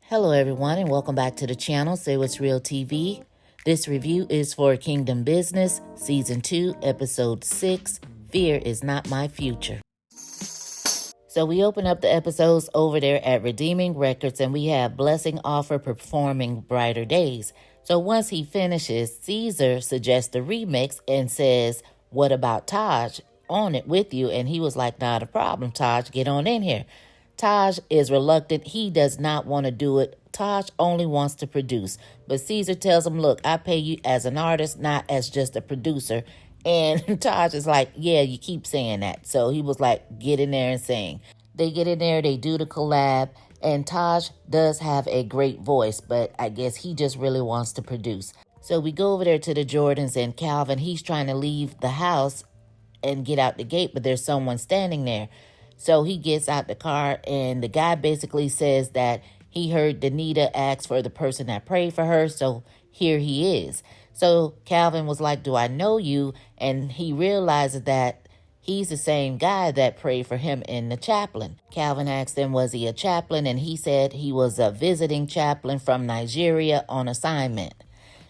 Hello everyone and welcome back to the channel, Say What's Real TV. This review is for Kingdom Business, Season 2, Episode 6, Fear is Not My Future. So we open up the episodes over there at Redeeming Records and we have Blessing Offer performing Brighter Days. So once he finishes, Caesar suggests a remix and says, "What about Taj on it with you?" And he was like, "Not a problem, Taj, get on in here." Taj is reluctant. He does not want to do it. Taj only wants to produce. But Caesar tells him, "Look, I pay you as an artist, not as just a producer." And Taj is like, "Yeah, you keep saying that." So he was like, "Get in there and sing." They get in there, they do the collab, and Taj does have a great voice, but I guess he just really wants to produce. So we go over there to the Jordans and Calvin. He's trying to leave the house and get out the gate, but there's someone standing there. So he gets out the car, and the guy basically says that he heard Denita ask for the person that prayed for her, so here he is. So Calvin was like, "Do I know you?" And he realizes that he's the same guy that prayed for him in the chaplain. Calvin asked him, was he a chaplain? And he said he was a visiting chaplain from Nigeria on assignment.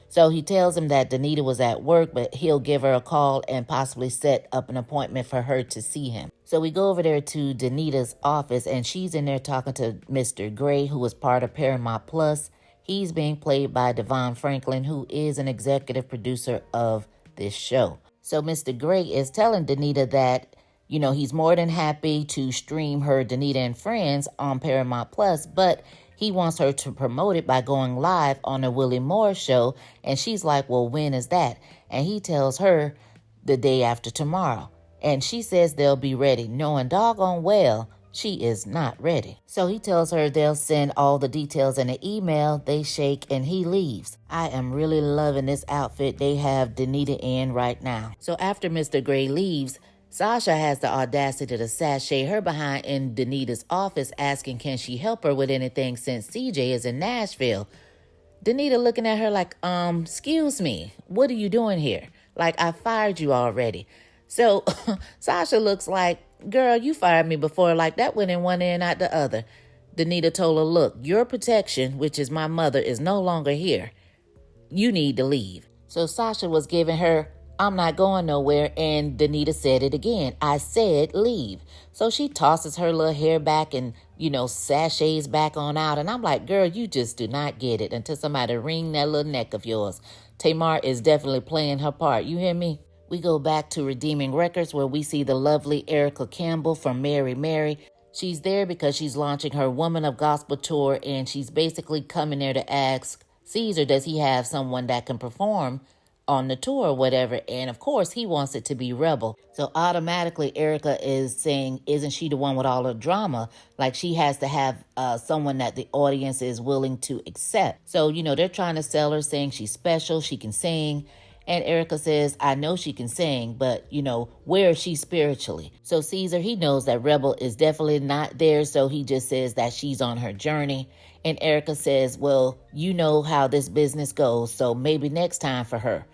So he tells him that Denita was at work, but he'll give her a call and possibly set up an appointment for her to see him. So we go over there to Denita's office, and she's in there talking to Mr. Gray, who was part of Paramount Plus. He's being played by Devon Franklin, who is an executive producer of this show. So Mr. Gray is telling Denita that, he's more than happy to stream her Denita and Friends on Paramount Plus, but he wants her to promote it by going live on the Willie Moore show. And she's like, "Well, when is that?" And he tells her the day after tomorrow. And she says they'll be ready, knowing doggone well she is not ready. So he tells her they'll send all the details in an email. They shake and he leaves. I am really loving this outfit they have Denita in right now. So after Mr. Gray leaves, Sasha has the audacity to sashay her behind in Denita's office, asking can she help her with anything since CJ is in Nashville. Denita looking at her like, excuse me, what are you doing here? Like, I fired you already. So Sasha looks like, "Girl, you fired me before. Like, that went in one ear and out the other." Denita told her, "Look, your protection, which is my mother, is no longer here. You need to leave." So Sasha was giving her, "I'm not going nowhere," and Denita said it again. "I said leave." So she tosses her little hair back and, sashays back on out. And I'm like, "Girl, you just do not get it until somebody wring that little neck of yours." Tamar is definitely playing her part. You hear me? We go back to Redeeming Records where we see the lovely Erica Campbell from Mary Mary. She's there because she's launching her Woman of Gospel tour, and she's basically coming there to ask Caesar, does he have someone that can perform on the tour or whatever? And of course, he wants it to be Rebel. So automatically, Erica is saying, isn't she the one with all the drama? Like, she has to have someone that the audience is willing to accept. So, they're trying to sell her, saying she's special, she can sing. And Erica says, "I know she can sing, but, where is she spiritually?" So Caesar, he knows that Rebel is definitely not there, so he just says that she's on her journey. And Erica says, "Well, you know how this business goes, so maybe next time for her.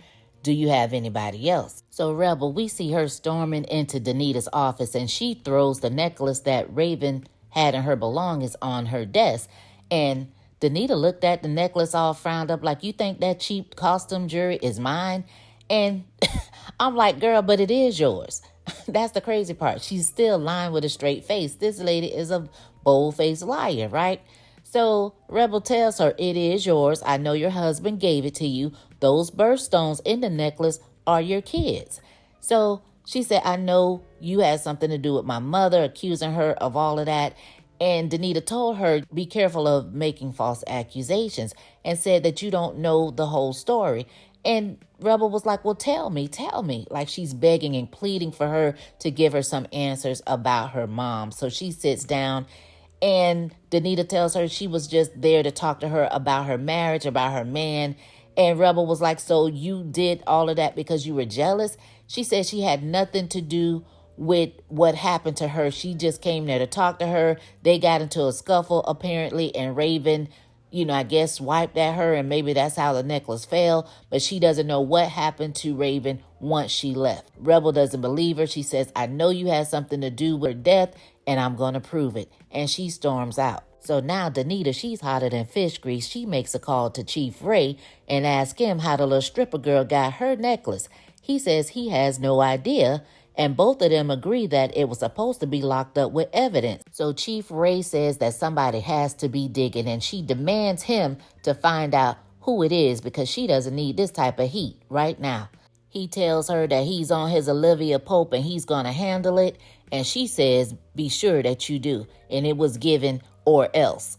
Do you have anybody else?" So Rebel, we see her storming into Denita's office, and she throws the necklace that Raven had in her belongings on her desk. And Denita looked at the necklace all frowned up like, "You think that cheap costume jewelry is mine?" And I'm like, "Girl, but it is yours." That's the crazy part. She's still lying with a straight face. This lady is a bold-faced liar, right? So Rebel tells her, "It is yours. I know your husband gave it to you. Those birthstones in the necklace are your kids." So she said, "I know you had something to do with my mother," accusing her of all of that. And Denita told her, "Be careful of making false accusations," and said that you don't know the whole story. And Rebel was like, "Well, tell me. Like, she's begging and pleading for her to give her some answers about her mom. So she sits down, and Denita tells her she was just there to talk to her about her marriage, about her man. And Rebel was like, "So you did all of that because you were jealous?" She said she had nothing to do with what happened to her. She just came there to talk to her. They got into a scuffle apparently, and Raven, I guess wiped at her, and maybe that's how the necklace fell, but she doesn't know what happened to Raven once she left. Rebel doesn't believe her. She says, "I know you had something to do with her death, and I'm going to prove it." And she storms out. So now Denita, she's hotter than fish grease. She makes a call to Chief Ray and asks him how the little stripper girl got her necklace. He says he has no idea, and both of them agree that it was supposed to be locked up with evidence. So Chief Ray says that somebody has to be digging, and she demands him to find out who it is because she doesn't need this type of heat right now. He tells her that he's on his Olivia Pope and he's going to handle it. And she says, be sure that you do. And it was given or else.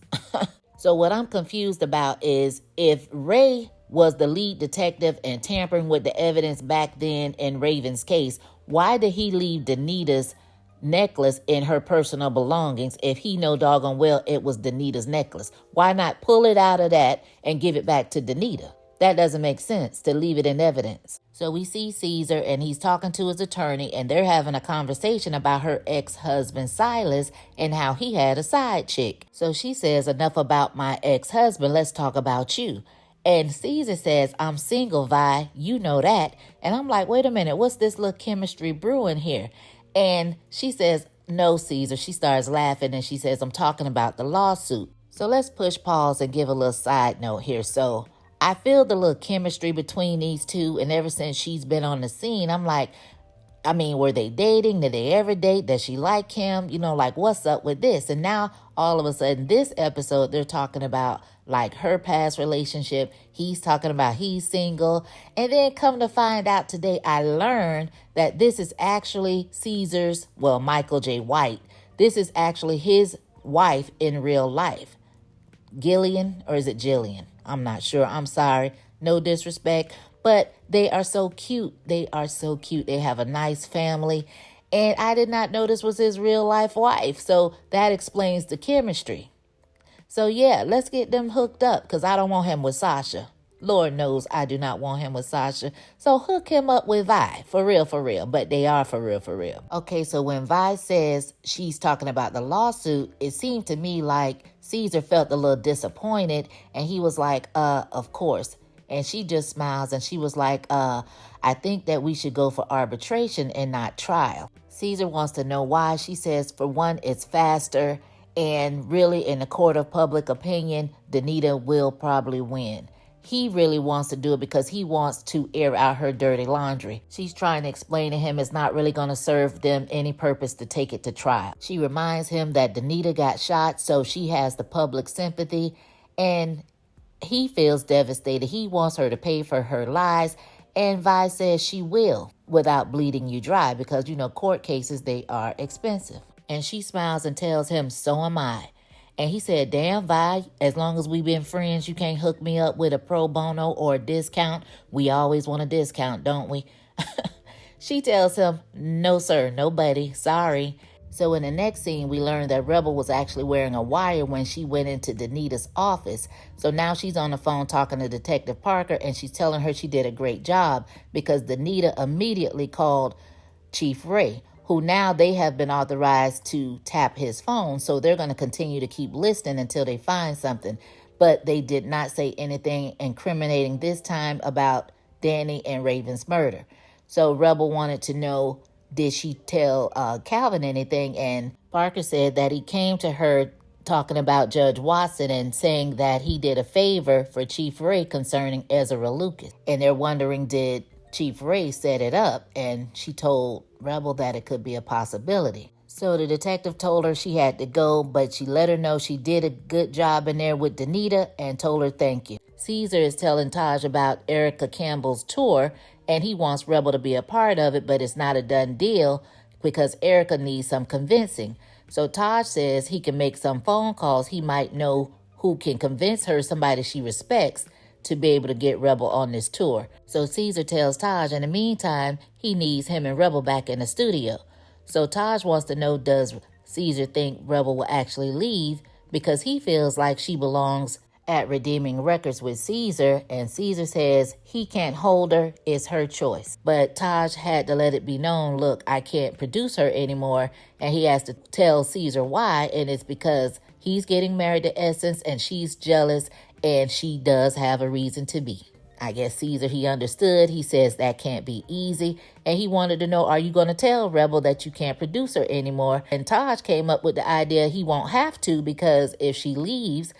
So what I'm confused about is if Ray was the lead detective and tampering with the evidence back then in Raven's case, why did he leave Denita's necklace in her personal belongings if he know doggone well it was Denita's necklace? Why not pull it out of that and give it back to Denita? That doesn't make sense to leave it in evidence. So we see Caesar and he's talking to his attorney and they're having a conversation about her ex-husband Silas and how he had a side chick. So she says, enough about my ex-husband, let's talk about you. And Caesar says, I'm single, Vi, you know that. And I'm like, wait a minute, what's this little chemistry brewing here? And she says, no, Caesar. She starts laughing and she says, I'm talking about the lawsuit. So let's push pause and give a little side note here. So I feel the little chemistry between these two, and ever since she's been on the scene, I'm like, I mean, were they dating? Did they ever date? Does she like him? You know, like, what's up with this? And now, all of a sudden, this episode, they're talking about, like, her past relationship. He's talking about he's single. And then come to find out today, I learned that this is actually Caesar's, well, Michael J. White. This is actually his wife in real life. Gillian, or is it Jillian? I'm not sure. I'm sorry. No disrespect. But they are so cute. They are so cute. They have a nice family. And I did not know this was his real life wife. So that explains the chemistry. So yeah, let's get them hooked up because I don't want him with Sasha. Lord knows I do not want him with Sasha. So hook him up with Vi. For real, for real. But they are for real, for real. Okay, so when Vi says she's talking about the lawsuit, it seemed to me like Caesar felt a little disappointed. And he was like, of course. And she just smiles and she was like, I think that we should go for arbitration and not trial. Caesar wants to know why. She says, for one, it's faster. And really, in the court of public opinion, Denita will probably win. He really wants to do it because he wants to air out her dirty laundry. She's trying to explain to him it's not really going to serve them any purpose to take it to trial. She reminds him that Denita got shot, so she has the public sympathy. And he feels devastated. He wants her to pay for her lies. And Vi says she will without bleeding you dry because, you know, court cases, they are expensive. And she smiles and tells him, so am I. And he said, damn, Vi, as long as we've been friends, you can't hook me up with a pro bono or a discount. We always want a discount, don't we? She tells him, no, sir, no buddy, sorry. So in the next scene, we learn that Rebel was actually wearing a wire when she went into Denita's office. So now she's on the phone talking to Detective Parker, and she's telling her she did a great job because Denita immediately called Chief Ray, who now they have been authorized to tap his phone. So they're going to continue to keep listening until they find something. But they did not say anything incriminating this time about Danny and Raven's murder. So Rebel wanted to know, did she tell Calvin anything? And Parker said that he came to her talking about Judge Watson and saying that he did a favor for Chief Ray concerning Ezra Lucas. And they're wondering, did Chief Ray set it up? And she told Rebel that it could be a possibility. So the detective told her she had to go, but she let her know she did a good job in there with Denita and told her thank you. Caesar is telling Taj about Erica Campbell's tour, and he wants Rebel to be a part of it, but it's not a done deal because Erica needs some convincing. So Taj says he can make some phone calls. He might know who can convince her, somebody she respects, to be able to get Rebel on this tour. So Caesar tells Taj in the meantime, he needs him and Rebel back in the studio. So Taj wants to know, does Caesar think Rebel will actually leave? Because he feels like she belongs at Redeeming Records with Caesar, and Caesar says he can't hold her, it's her choice. But Taj had to let it be known, look, I can't produce her anymore, and he has to tell Caesar why, and it's because he's getting married to Essence, and she's jealous, and she does have a reason to be. I guess Caesar, he understood. He says that can't be easy. And he wanted to know, are you going to tell Rebel that you can't produce her anymore? And Taj came up with the idea he won't have to, because if she leaves,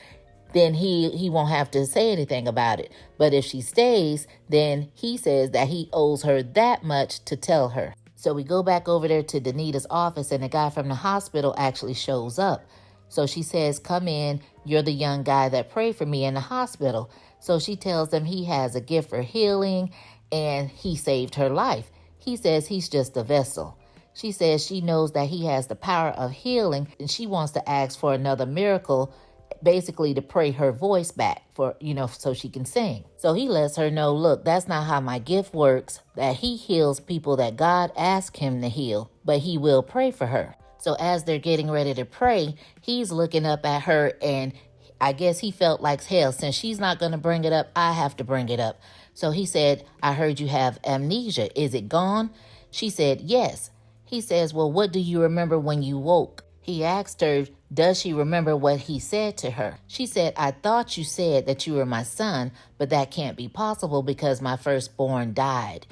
then he won't have to say anything about it. But if she stays, then he says that he owes her that much to tell her. So we go back over there to Denita's office, and the guy from the hospital actually shows up. So she says, come in, you're the young guy that prayed for me in the hospital. So she tells him he has a gift for healing and he saved her life. He says he's just a vessel. She says she knows that he has the power of healing, and she wants to ask for another miracle, basically to pray her voice back for, so she can sing. So he lets her know, look, that's not how my gift works, that he heals people that God asked him to heal, but he will pray for her. So as they're getting ready to pray, he's looking up at her, and I guess he felt like, hell, since she's not going to bring it up, I have to bring it up. So he said, I heard you have amnesia. Is it gone? She said, yes. He says, well, what do you remember when you woke? He asked her, does she remember what he said to her? She said, I thought you said that you were my son, but that can't be possible because my firstborn died.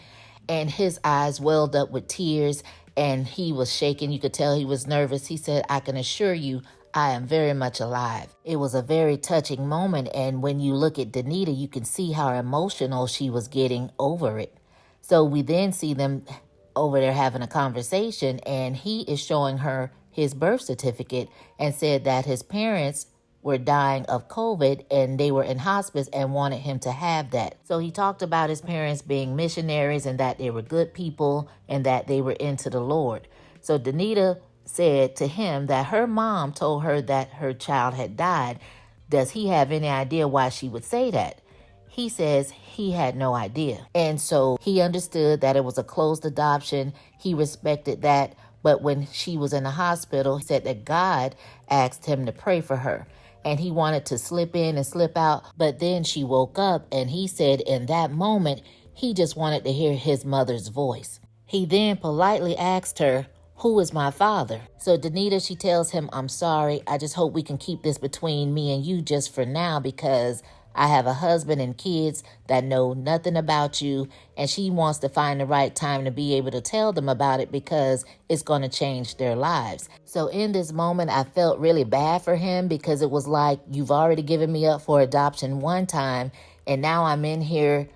And his eyes welled up with tears, and he was shaking. You could tell he was nervous. He said, I can assure you, I am very much alive. It was a very touching moment, and when you look at Denita, you can see how emotional she was getting over it. So we then see them over there having a conversation, and he is showing her his birth certificate and said that his parents were dying of COVID and they were in hospice and wanted him to have that. So he talked about his parents being missionaries and that they were good people and that they were into the Lord. So Denita said to him that her mom told her that her child had died. Does he have any idea why she would say that? He says he had no idea. And so he understood that it was a closed adoption. He respected that. But when she was in the hospital, he said that God asked him to pray for her. And he wanted to slip in and slip out. But then she woke up, and he said in that moment, he just wanted to hear his mother's voice. He then politely asked her, who is my father? So Denita, she tells him, I'm sorry. I just hope we can keep this between me and you just for now, because I have a husband and kids that know nothing about you, and she wants to find the right time to be able to tell them about it because it's going to change their lives. So in this moment, I felt really bad for him, because it was like, you've already given me up for adoption one time, and now I'm in here,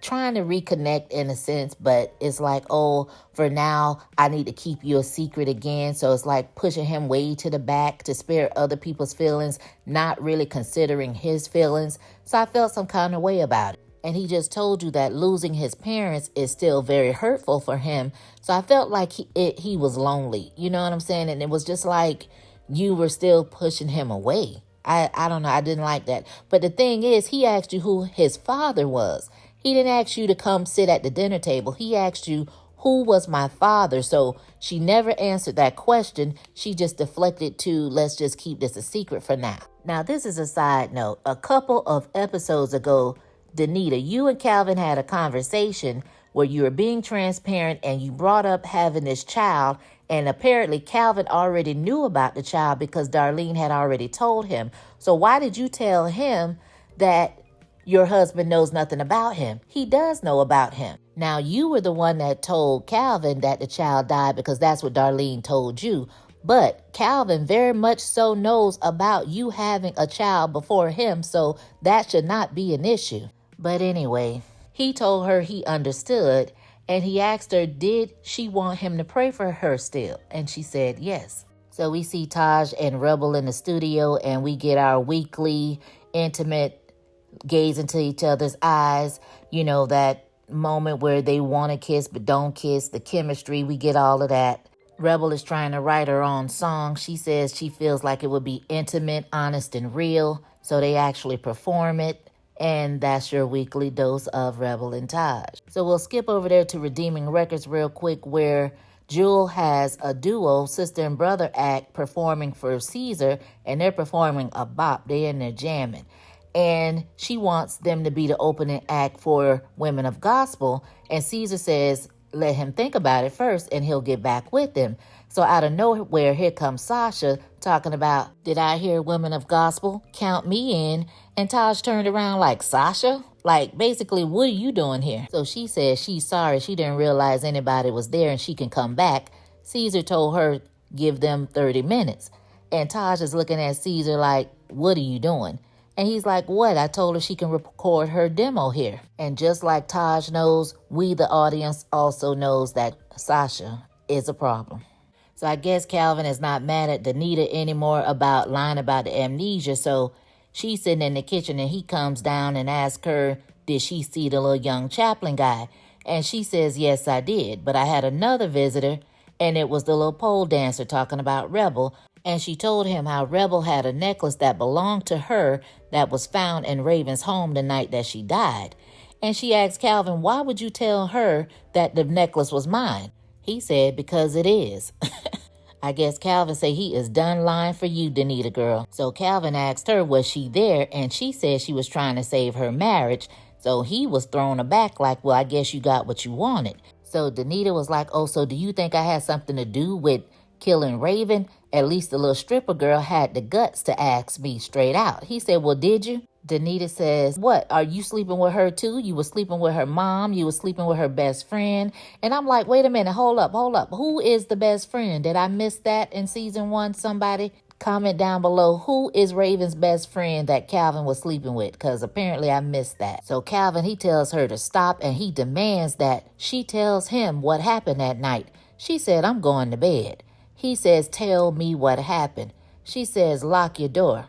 trying to reconnect in a sense, but it's like, oh, for now, I need to keep you a secret again. So it's like pushing him way to the back to spare other people's feelings, not really considering his feelings. So I felt some kind of way about it. And he just told you that losing his parents is still very hurtful for him. So I felt like he was lonely. You know what I'm saying? And it was just like you were still pushing him away. I don't know. I didn't like that. But the thing is, he asked you who his father was. He didn't ask you to come sit at the dinner table. He asked you, who was my father? So she never answered that question. She just deflected to, let's just keep this a secret for now. Now, this is a side note. A couple of episodes ago, Denita, you and Calvin had a conversation where you were being transparent and you brought up having this child. And apparently Calvin already knew about the child because Darlene had already told him. So why did you tell him that your husband knows nothing about him? He does know about him. Now, you were the one that told Calvin that the child died because that's what Darlene told you. But Calvin very much so knows about you having a child before him, so that should not be an issue. But anyway, he told her he understood. And he asked her, did she want him to pray for her still? And she said yes. So we see Taj and Rebel in the studio, and we get our weekly intimate gaze into each other's eyes. That moment where they want to kiss but don't kiss, the chemistry, we get all of that. Rebel is trying to write her own song. She says she feels like it would be intimate, honest, and real. So they actually perform it. And that's your weekly dose of Rebel and Taj. So we'll skip over there to Redeeming Records real quick, where Jewel has a duo, sister and brother act, performing for Caesar, and they're performing a bop. They're in there jamming. And she wants them to be the opening act for Women of Gospel. And Caesar says, let him think about it first, and he'll get back with him. So out of nowhere, here comes Sasha talking about, did I hear Women of Gospel? Count me in. And Taj turned around like, Sasha? Like, basically, what are you doing here? So she says she's sorry. She didn't realize anybody was there and she can come back. Caesar told her, give them 30 minutes. And Taj is looking at Caesar like, what are you doing? And he's like, what? I told her she can record her demo here. And just like Taj knows, we, the audience, also knows that Sasha is a problem. So I guess Calvin is not mad at Denita anymore about lying about the amnesia. So she's sitting in the kitchen and he comes down and asks her, did she see the little young chaplain guy? And she says, yes, I did. But I had another visitor, and it was the little pole dancer talking about Rebel. And she told him how Rebel had a necklace that belonged to her that was found in Raven's home the night that she died. And she asked Calvin, why would you tell her that the necklace was mine? He said, because it is. I guess Calvin said he is done lying for you, Denita girl. So Calvin asked her, was she there? And she said she was trying to save her marriage. So he was thrown aback like, well, I guess you got what you wanted. So Denita was like, oh, so do you think I had something to do with killing Raven? At least the little stripper girl had the guts to ask me straight out. He said, well, did you? Denita says, what, are you sleeping with her too? You were sleeping with her mom. You were sleeping with her best friend. And I'm like, wait a minute, hold up. Who is the best friend? Did I miss that in season 1? Somebody comment down below. Who is Raven's best friend that Calvin was sleeping with? Because apparently I missed that. So Calvin, he tells her to stop, and he demands that she tells him what happened that night. She said, I'm going to bed. He says, tell me what happened. She says, lock your door.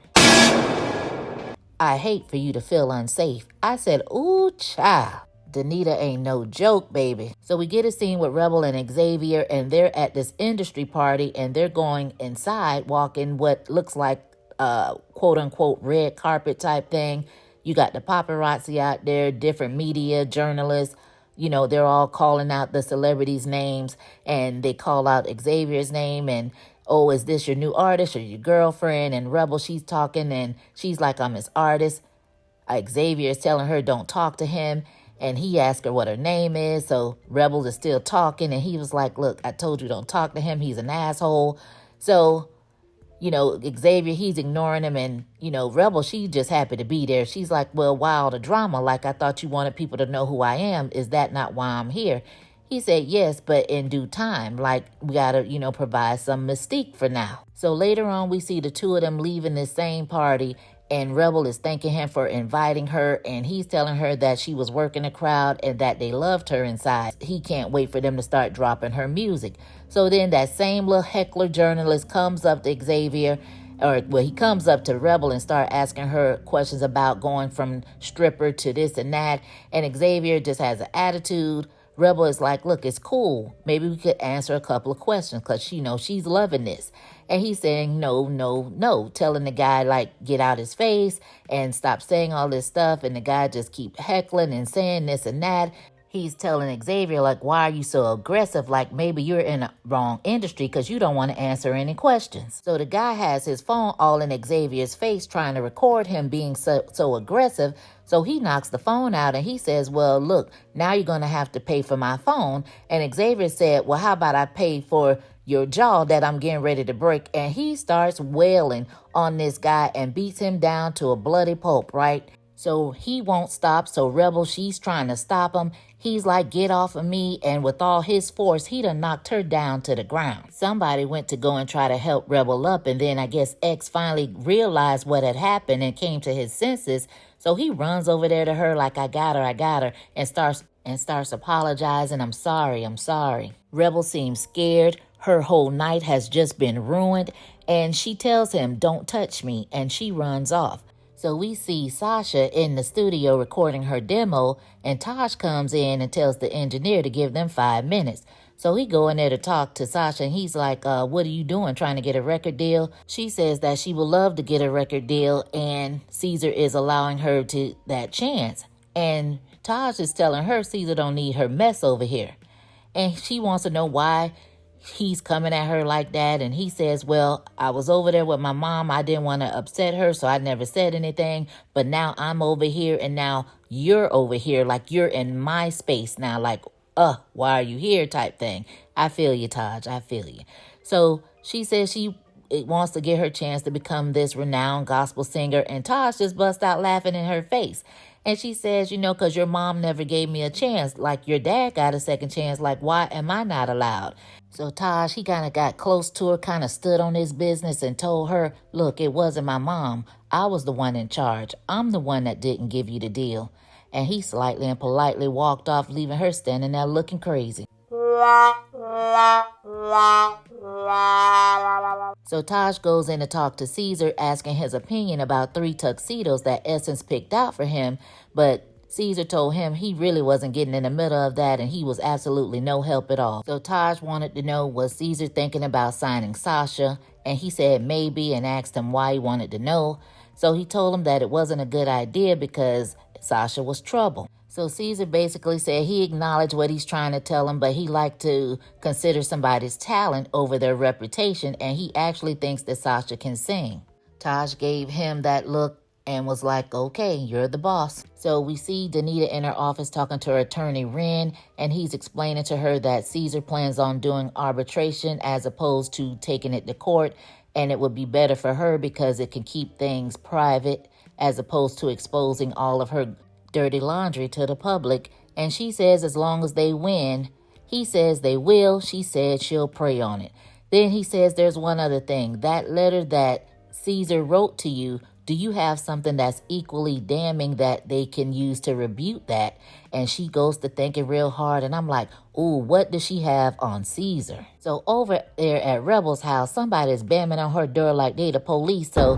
I hate for you to feel unsafe. I said, ooh, child. Denita ain't no joke, baby. So we get a scene with Rebel and Xavier, and they're at this industry party, and they're going inside, walking what looks like quote unquote red carpet type thing. You got the paparazzi out there, different media, journalists. You know, they're all calling out the celebrities' names, and they call out Xavier's name, and oh, is this your new artist or your girlfriend? And Rebel, she's talking, and she's like, I'm his artist. Xavier is telling her don't talk to him, and he asked her what her name is. So Rebel is still talking, and he was like, look, I told you don't talk to him. He's an asshole. So, you know, Xavier, he's ignoring him, and, you know, Rebel, she's just happy to be there. She's like, well, why all the drama? Like, I thought you wanted people to know who I am. Is that not why I'm here? He said, yes, but in due time. Like, we got to, you know, provide some mystique for now. So later on, we see the two of them leaving this same party, and Rebel is thanking him for inviting her, and he's telling her that she was working the crowd and that they loved her inside. He can't wait for them to start dropping her music. So then that same little heckler journalist comes up to Xavier, he comes up to Rebel and start asking her questions about going from stripper to this and that, and Xavier just has an attitude. Rebel is like, look, it's cool. Maybe we could answer a couple of questions because, you know, she's loving this. And he's saying, no, telling the guy, like, get out his face and stop saying all this stuff. And the guy just keep heckling and saying this and that. He's telling Xavier, like, why are you so aggressive? Like, maybe you're in a wrong industry because you don't want to answer any questions. So the guy has his phone all in Xavier's face trying to record him being so aggressive. So he knocks the phone out and he says, well, look, now you're going to have to pay for my phone. And Xavier said, well, how about I pay for your jaw that I'm getting ready to break? And he starts wailing on this guy and beats him down to a bloody pulp, right? So he won't stop. So Rebel, she's trying to stop him. He's like, get off of me. And with all his force, he done knocked her down to the ground. Somebody went to go and try to help Rebel up. And then I guess X finally realized what had happened and came to his senses. So he runs over there to her like, I got her, and starts apologizing. I'm sorry. Rebel seems scared. Her whole night has just been ruined. And she tells him, don't touch me. And she runs off. So we see Sasha in the studio recording her demo, and Taj comes in and tells the engineer to give them 5 minutes. So he go in there to talk to Sasha, and he's like, what are you doing, trying to get a record deal? She says that she would love to get a record deal, and Caesar is allowing her to that chance. And Taj is telling her Caesar don't need her mess over here. And she wants to know why he's coming at her like that. And he says, well, I was over there with my mom. I didn't want to upset her, so I never said anything. But now I'm over here, and now you're over here. Like, you're in my space now. Like, why are you here type thing. I feel you, Taj. I feel you. So she says she wants to get her chance to become this renowned gospel singer. And Taj just busts out laughing in her face. And she says, because your mom never gave me a chance. Like your dad got a second chance. Like, why am I not allowed? So Taj, he kind of got close to her, kind of stood on his business and told her, look, it wasn't my mom. I was the one in charge. I'm the one that didn't give you the deal. And he slightly and politely walked off, leaving her standing there looking crazy. So Taj goes in to talk to Caesar, asking his opinion about 3 tuxedos that Essence picked out for him, but Caesar told him he really wasn't getting in the middle of that and he was absolutely no help at all. So Taj wanted to know, was Caesar thinking about signing Sasha? And he said maybe, and asked him why he wanted to know. So he told him that it wasn't a good idea because Sasha was trouble. So Caesar basically said he acknowledged what he's trying to tell him, but he liked to consider somebody's talent over their reputation, and he actually thinks that Sasha can sing. Taj gave him that look and was like, okay, you're the boss. So we see Denita in her office talking to her attorney, Ren, and he's explaining to her that Caesar plans on doing arbitration as opposed to taking it to court, and it would be better for her because it can keep things private as opposed to exposing all of her dirty laundry to the public. And she says as long as they win, he says they will. She said she'll pray on it. Then he says there's one other thing. That letter that Caesar wrote to you, do you have something that's equally damning that they can use to rebuke that? And she goes to thinking real hard, and I'm like, ooh, what does she have on Caesar? So over there at Rebel's house, somebody's banging on her door like they the police. So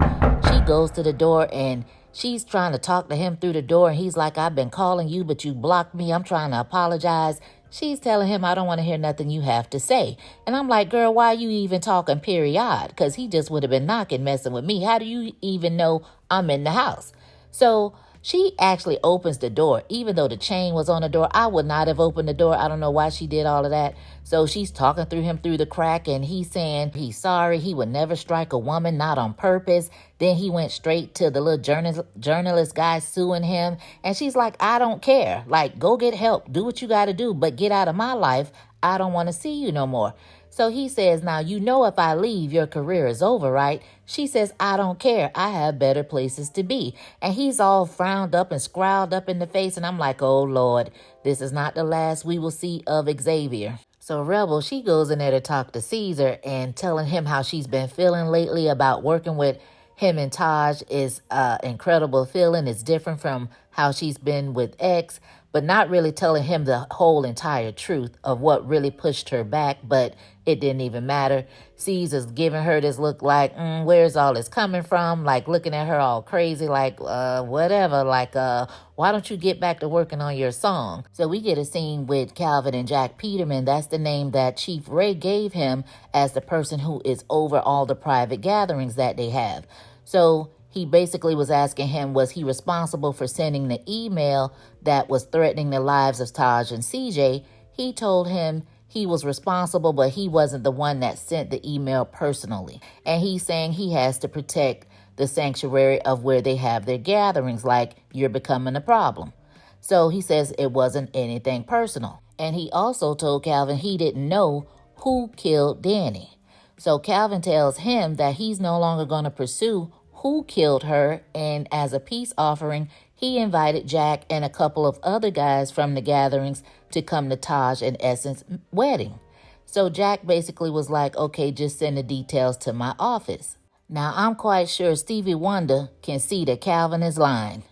she goes to the door and she's trying to talk to him through the door, and he's like, I've been calling you, but you blocked me. I'm trying to apologize. She's telling him, I don't want to hear nothing you have to say. And I'm like, girl, why are you even talking period? Because he just would have been knocking, messing with me. How do you even know I'm in the house? So she actually opens the door. Even though the chain was on the door, I would not have opened the door. I don't know why she did all of that. So she's talking through him through the crack, and he's saying he's sorry. He would never strike a woman, not on purpose. Then he went straight to the little journalist guy suing him. And she's like, I don't care. Like, go get help. Do what you got to do. But get out of my life. I don't want to see you no more. So he says, now, if I leave, your career is over, right? She says, I don't care. I have better places to be. And he's all frowned up and scowled up in the face. And I'm like, oh, Lord, this is not the last we will see of Xavier. So Rebel, she goes in there to talk to Caesar and telling him how she's been feeling lately about working with him and Taj is incredible feeling. It's different from how she's been with X, but not really telling him the whole entire truth of what really pushed her back, but it didn't even matter. Caesar's giving her this look like, where's all this coming from? Like looking at her all crazy, like, whatever, like, why don't you get back to working on your song? So we get a scene with Calvin and Jack Peterman. That's the name that Chief Ray gave him as the person who is over all the private gatherings that they have. So he basically was asking him, was he responsible for sending the email that was threatening the lives of Taj and CJ? He told him he was responsible, but he wasn't the one that sent the email personally. And he's saying he has to protect the sanctuary of where they have their gatherings, like you're becoming a problem. So he says it wasn't anything personal. And he also told Calvin he didn't know who killed Danny. So Calvin tells him that he's no longer going to pursue who killed her, and as a peace offering, he invited Jack and a couple of other guys from the gatherings to come to Taj and Essence's wedding. So Jack basically was like, okay, just send the details to my office. Now, I'm quite sure Stevie Wonder can see that Calvin is lying.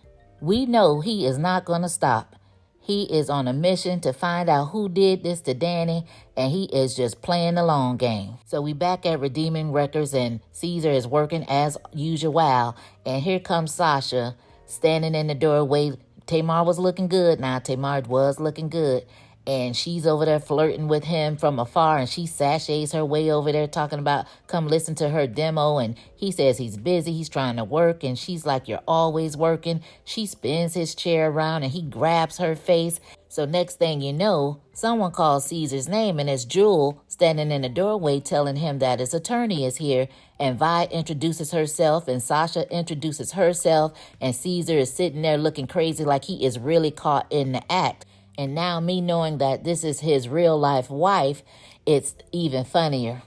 We know he is not going to stop. He is on a mission to find out who did this to Danny, and he is just playing the long game. So we back at Redeeming Records, and Caesar is working as usual. And here comes Sasha standing in the doorway. Tamar was looking good. Now, Tamar was looking good. And she's over there flirting with him from afar, and she sashays her way over there talking about come listen to her demo. And he says he's busy, he's trying to work, and she's like, you're always working. She spins his chair around and he grabs her face. So next thing you know, someone calls Caesar's name, and it's Jewel standing in the doorway telling him that his attorney is here. And Vi introduces herself, and Sasha introduces herself, and Caesar is sitting there looking crazy like he is really caught in the act. And now me knowing that this is his real life wife, it's even funnier.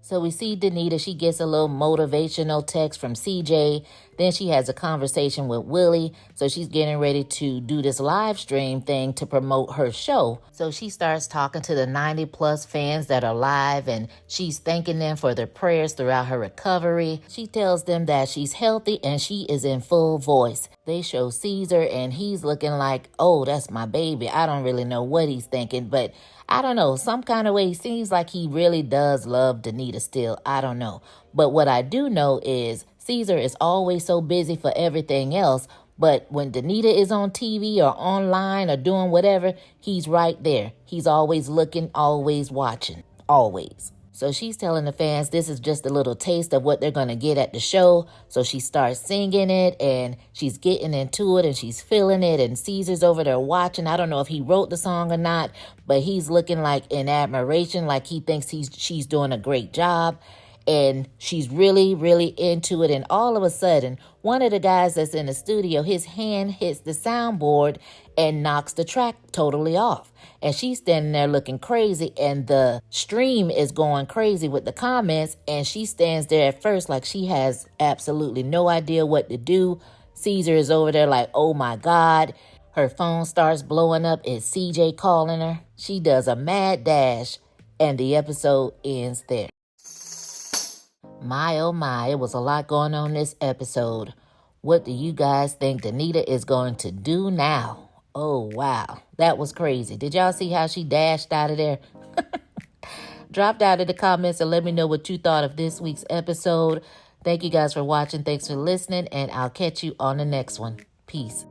So we see Denita. She gets a little motivational text from CJ Then she has a conversation with Willie. So she's getting ready to do this live stream thing to promote her show. So she starts talking to the 90 plus fans that are live, and she's thanking them for their prayers throughout her recovery. She tells them that she's healthy and she is in full voice. They show Caesar and he's looking like, oh, that's my baby. I don't really know what he's thinking, but I don't know. Some kind of way, it seems like he really does love Denita still. I don't know. But what I do know is Caesar is always so busy for everything else. But when Denita is on TV or online or doing whatever, he's right there. He's always looking, always watching, always. So she's telling the fans this is just a little taste of what they're going to get at the show. So she starts singing it and she's getting into it and she's feeling it. And Caesar's over there watching. I don't know if he wrote the song or not, but he's looking like in admiration, like he thinks she's doing a great job. And she's really, really into it. And all of a sudden, one of the guys that's in the studio, his hand hits the soundboard and knocks the track totally off. And she's standing there looking crazy. And the stream is going crazy with the comments. And she stands there at first like she has absolutely no idea what to do. Caesar is over there like, oh my God. Her phone starts blowing up. It's CJ calling her. She does a mad dash. And the episode ends there. My, oh my, it was a lot going on this episode. What do you guys think Denita is going to do now? Oh, wow. That was crazy. Did y'all see how she dashed out of there? Drop down in the comments and let me know what you thought of this week's episode. Thank you guys for watching. Thanks for listening, and I'll catch you on the next one. Peace.